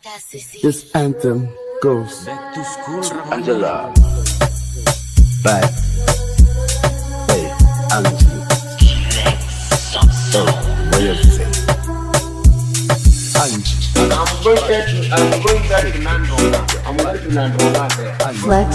This anthem goes Back to school, Angela. Bye. Hey, Angie. So, what you say? Angie. I'm going back to Nando. I'm going to Nando. Flex,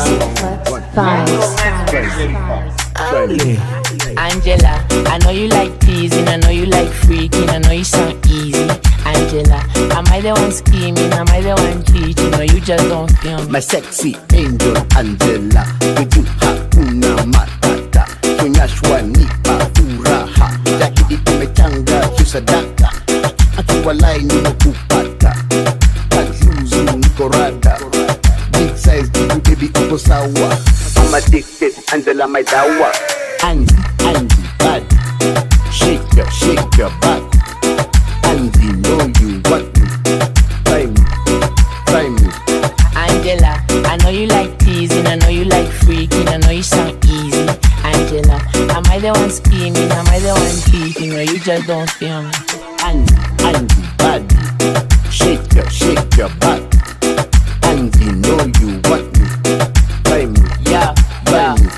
Angela, I know you like teasing, I know you like freaking, I know you sound easy. Angela, am I the one scheming, am I the one cheating, or you just don't feel me? My sexy angel Angela, with you hakuna matata, kunyashwa nipa furaha, daki imechanga kisadaka, akiwalai nimekupata, kajuzu niko rada, big size kitu baby uko sawa, I'm addicted, Angela my dawa. Angie, bad, shake your back, Angie know you want me, try me. Angela, I know you like teasing, I know you like freaking, I know you sound easy. Angela, am I the one scheming, am I the one cheating, or you just don't feel me? Angie, bad, shake your back, Angie know you want me, try me. Yeah,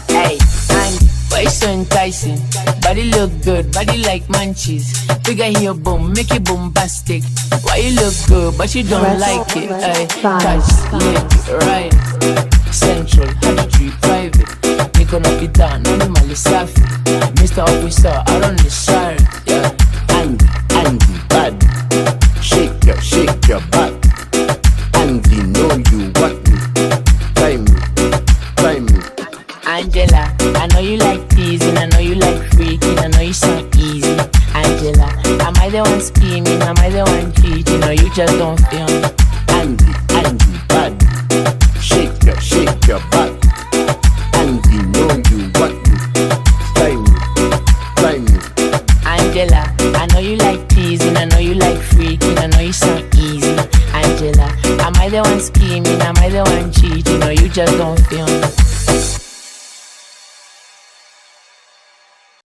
hey, Angie, why you so enticing? Body look good, body like munchies. Figure here, boom, make it bombastic. Why you look good, but you don't like it? Ay, touch, lick, right, central, 103 private. Make on up it down, animal is safi. Mr. Officer, I run the side. Yeah, Angie, bad, shake your back, Angie know you want me, try me. Angela, I know you like teasing, I know you like freaking, I know you sound easy. Angela, am I the one scheming, am I the one cheating, or you just don't feel me? Angie, bad, shake your back, Angie know you want me, try me. Angela, I know you like teasing, I know you like freaking, I know you sound easy. Angela, am I the one scheming, am I the one cheating, or you just don't feel me?